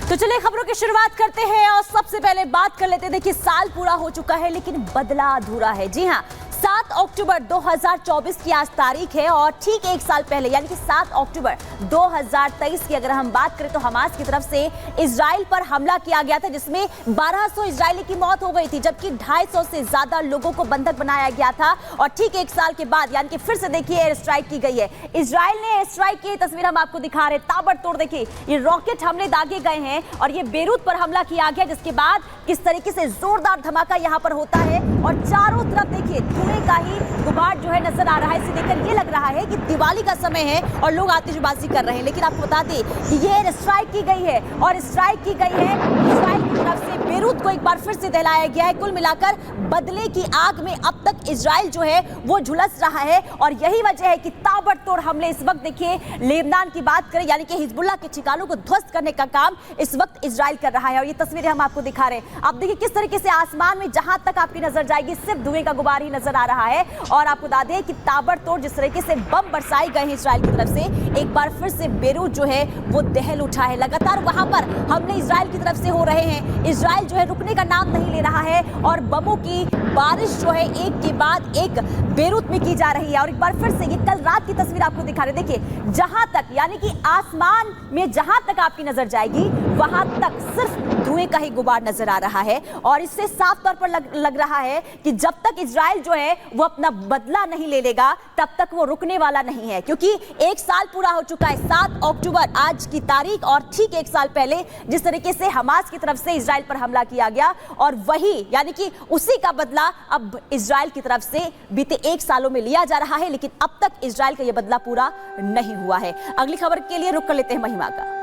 तो चलिए खबरों की शुरुआत करते हैं और सबसे पहले बात कर लेते हैं। देखिए साल पूरा हो चुका है लेकिन बदला अधूरा है। जी हाँ, 7 अक्टूबर 2024 की आज तारीख है और ठीक एक साल पहले यानी कि 7 अक्टूबर 2023 की अगर हम बात करें तो हमास की तरफ से इजराइल पर हमला किया गया था जिसमें 1200 इजरायली की मौत हो गई थी जबकि 250 से ज्यादा लोगों को बंधक बनाया गया था। और ठीक एक साल के बाद यानी कि फिर से देखिए एयर स्ट्राइक की गई है। इजराइल ने एयर स्ट्राइक की तस्वीर हम आपको दिखा रहे हैं। ताबड़तोड़ देखिए ये रॉकेट हमले दागे गए हैं और ये बेरूत पर हमला किया गया जिसके बाद किस तरीके से जोरदार धमाका यहाँ पर होता है और चारों तरफ देखिए धुएं का ही गुबार जो है नजर आ रहा है। इसे देखकर ये लग रहा है कि दिवाली का समय है और लोग आतिशबाजी कर रहे हैं। लेकिन आपको बता दें कि ये स्ट्राइक की गई है और स्ट्राइक की गई है इजराइल की तरफ से बेरूत को एक बार फिर से दहलाया गया है। कुल मिलाकर बदले की आग में अब तक इजराइल जो है वो झुलस रहा है और यही वजह है कि ताबड़तोड़ हमले इस वक्त देखिए लेबनान की बात करें यानी कि हिजबुल्लाह के ठिकानों को ध्वस्त करने का काम इस वक्त इजराइल कर रहा है। और ये तस्वीरें हम आपको दिखा रहे हैं। आप देखिए किस तरीके से आसमान में जहां तक आपकी नजर जाएगी सिर्फ धुएं का गुबार ही नजर आ रहा है। और आपको बता दें कि ताबड़तोड़ जिस तरीके से बम बरसाए गए हैं इजराइल की तरफ से एक बार फिर से बेरूत जो है वो दहल उठा है। लगातार वहां पर हमले इजराइल की तरफ से हो रहे हैं। इजराइल जो है रुकने का नाम नहीं ले रहा है और बमों की बारिश जो है एक के बाद एक बेरूत में की जा रही है। और एक बार फिर से ये कल रात की तस्वीर आपको दिखा रहे। देखिए जहां तक यानी कि आसमान में जहां तक आपकी नजर जाएगी वहां तक सिर्फ धुएं का ही गुबार नजर आ रहा है। और इससे साफ तौर पर लग रहा है कि जब तक इजराइल जो है वो अपना बदला नहीं ले लेगा तब तक वो रुकने वाला नहीं है क्योंकि एक साल पूरा हो चुका है। 7 अक्टूबर आज की तारीख और ठीक एक साल पहले जिस तरीके से हमास की तरफ से इजराइल पर हमला किया गया और वही यानी कि उसी का बदला अब इजराइल की तरफ से बीते एक सालों में लिया जा रहा है। लेकिन अब तक इजराइल का यह बदला पूरा नहीं हुआ है। अगली खबर के लिए रुक कर लेते हैं महिमा का।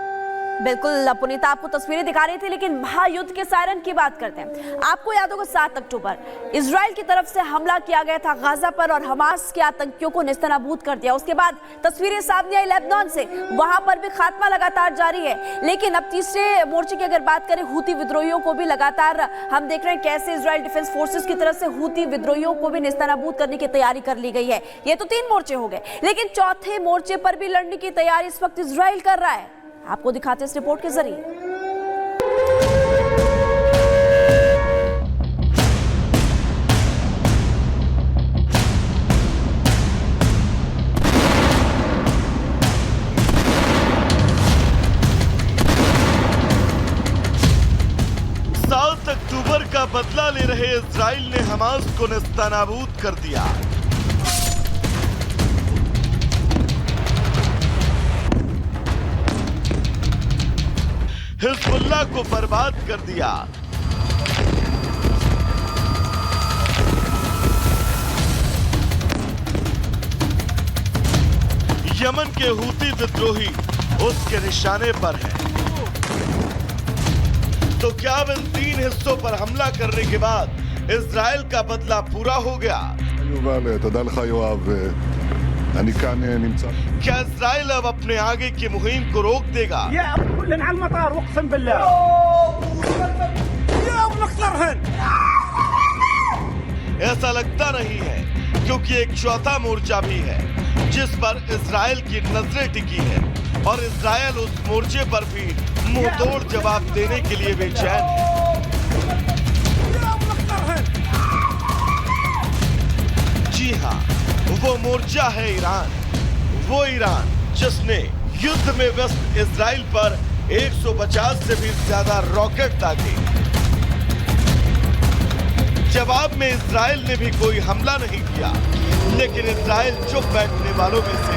बिल्कुल पुनीता आपको तस्वीरें दिखा रही थी लेकिन महायुद्ध के सायरन की बात करते हैं। आपको याद होगा 7 अक्टूबर इजराइल की तरफ से हमला किया गया था गाजा पर और हमास के आतंकियों को नेस्तनाबूद कर दिया। उसके बाद तस्वीरें सामने आई लेबनान से, वहां पर भी खात्मा लगातार जारी है। लेकिन अब तीसरे मोर्चे की अगर बात करें हूती विद्रोहियों को भी लगातार हम देख रहे हैं कैसे इजराइल डिफेंस फोर्सेस की तरफ से हूती विद्रोहियों को भी नेस्तनाबूद करने की तैयारी कर ली गई है। ये तो 3 मोर्चे हो गए लेकिन चौथे मोर्चे पर भी लड़ने की तैयारी इस वक्त इजराइल कर रहा है। आपको दिखाते हैं इस रिपोर्ट के जरिए। अक्टूबर का बदला ले रहे इजराइल ने हमास को नेस्तनाबूद कर दिया। हिजबुल्लाह को बर्बाद कर दिया। यमन के हूती विद्रोही उसके निशाने पर हैं। तो क्या अब इन 3 हिस्सों पर हमला करने के बाद इजराइल का बदला पूरा हो गया? क्या इजराइल अब अपने आगे की मुहिम को रोक देगा? ऐसा लगता नहीं है क्योंकि एक चौथा मोर्चा भी है जिस पर इजराइल की नजरें टिकी है और इजराइल उस मोर्चे पर भी मुंह तोड़ जवाब देने के लिए बेचैन है। जी हाँ, वो मोर्चा है ईरान। वो ईरान जिसने युद्ध में व्यस्त इजराइल पर 150 से भी ज्यादा रॉकेट दागे। जवाब में इजराइल ने भी कोई हमला नहीं किया लेकिन इजराइल चुप बैठने वालों में से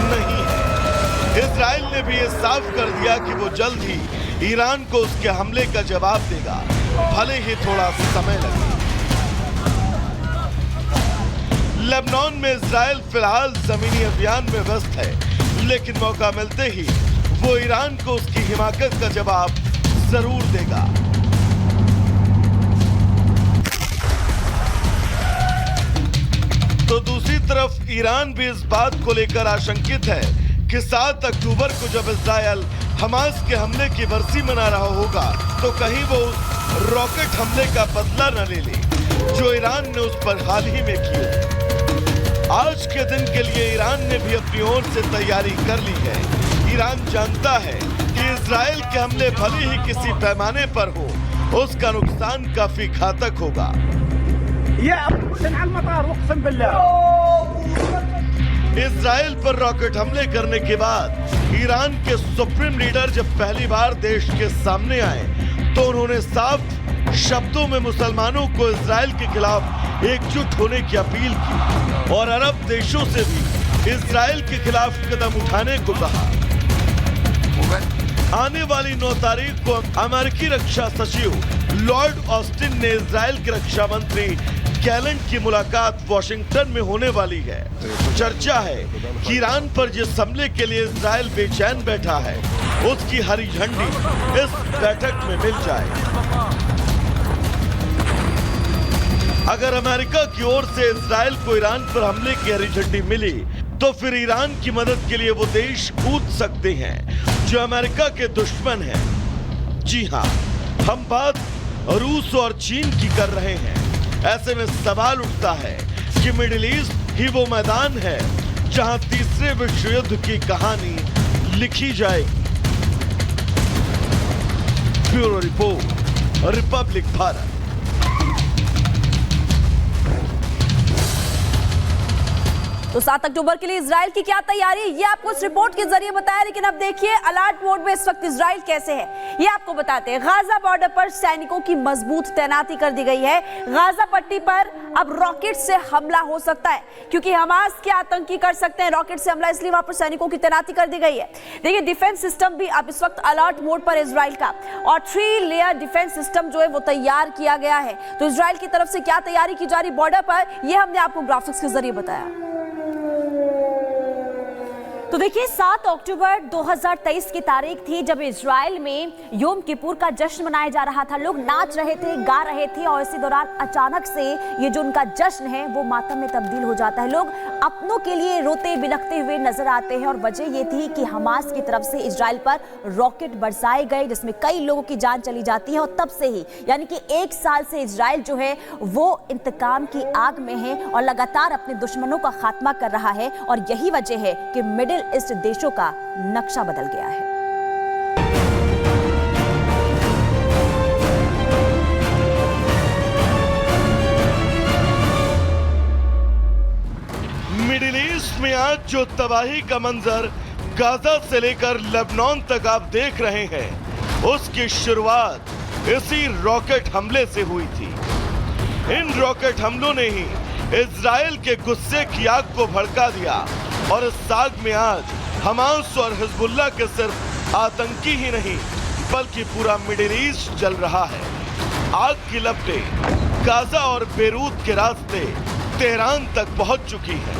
नहीं है। इजराइल ने भी ये साफ कर दिया कि वो जल्द ही ईरान को उसके हमले का जवाब देगा, भले ही थोड़ा समय लगे। लेबनान में इजराइल फिलहाल जमीनी अभियान में व्यस्त है लेकिन मौका मिलते ही वो ईरान को उसकी हिमाकत का जवाब जरूर देगा। तो दूसरी तरफ ईरान भी इस बात को लेकर आशंकित है कि 7 अक्टूबर को जब इजराइल हमास के हमले की बरसी मना रहा होगा तो कहीं वो उस रॉकेट हमले का बदला न ले ले जो ईरान ने उस पर हाल ही में की। आज के दिन के लिए ईरान ने भी अपनी ओर से तैयारी कर ली है। ईरान जानता है कि कि इजराइल के हमले भले ही किसी पैमाने पर हो, उसका नुकसान काफी घातक होगा। इजराइल पर रॉकेट हमले करने के बाद ईरान के सुप्रीम लीडर जब पहली बार देश के सामने आए तो उन्होंने साफ शब्दों में मुसलमानों को इजराइल के खिलाफ एकजुट होने की अपील की और अरब देशों से भी इजराइल के खिलाफ कदम उठाने को कहा। आने वाली 9 तारीख को अमेरिकी रक्षा सचिव लॉर्ड ऑस्टिन ने इजराइल के रक्षा मंत्री गैलेंट की मुलाकात वॉशिंगटन में होने वाली है। चर्चा है कि ईरान पर जिस हमले के लिए इजराइल बेचैन बैठा है उसकी हरी झंडी इस बैठक में मिल जाए। अगर अमेरिका की ओर से इजराइल को ईरान पर हमले की हरी झंडी मिली तो फिर ईरान की मदद के लिए वो देश कूद सकते हैं जो अमेरिका के दुश्मन हैं। जी हाँ, हम बात रूस और चीन की कर रहे हैं। ऐसे में सवाल उठता है कि मिडिल ईस्ट ही वो मैदान है जहां तीसरे विश्व युद्ध की कहानी लिखी जाएगी। Bureau report, Republic Bharat. तो 7 अक्टूबर के लिए इजराइल की क्या तैयारी, ये आपको इस रिपोर्ट के जरिए बताया। लेकिन अब देखिए अलर्ट मोड में इस वक्त इजराइल कैसे है, ये आपको बताते हैं। गाजा बॉर्डर पर सैनिकों की मजबूत तैनाती कर दी गई है। गाजा पट्टी पर अब रॉकेट से हमला हो सकता है क्योंकि हमास के आतंकी कर सकते हैं रॉकेट से हमला, इसलिए वहां पर सैनिकों की तैनाती कर दी गई है। देखिए डिफेंस सिस्टम भी अब इस वक्त अलर्ट मोड पर इजराइल का, और 3 लेयर डिफेंस सिस्टम जो है वो तैयार किया गया है। तो इजराइल की तरफ से क्या तैयारी की जा रही बॉर्डर पर, यह हमने आपको ग्राफिक्स के जरिए बताया। तो देखिए 7 अक्टूबर 2023 की तारीख थी जब इजराइल में योम किपुर का जश्न मनाया जा रहा था। लोग नाच रहे थे, गा रहे थे और इसी दौरान अचानक से ये जो उनका जश्न है वो मातम में तब्दील हो जाता है। लोग अपनों के लिए रोते बिलखते हुए नजर आते हैं और वजह ये थी कि हमास की तरफ से इजराइल पर रॉकेट बरसाए गए जिसमें कई लोगों की जान चली जाती है। और तब से ही यानी कि 1 साल से इजराइल जो है वो इंतकाम की आग में है और लगातार अपने दुश्मनों का खात्मा कर रहा है। और यही वजह है कि मिडिल ईस्ट देशों का नक्शा बदल गया है। मिडिल ईस्ट में आज जो तबाही का मंजर गाजा से लेकर लेबनान तक आप देख रहे हैं उसकी शुरुआत इसी रॉकेट हमले से हुई थी। इन रॉकेट हमलों ने ही इजराइल के गुस्से की आग को भड़का दिया और इस आग में आज हमास और हिजबुल्लाह के सिर्फ आतंकी ही नहीं बल्कि पूरा मिडिल ईस्ट जल रहा है। आग की लपटें गाजा और बेरूत के रास्ते तेहरान तक पहुंच चुकी है।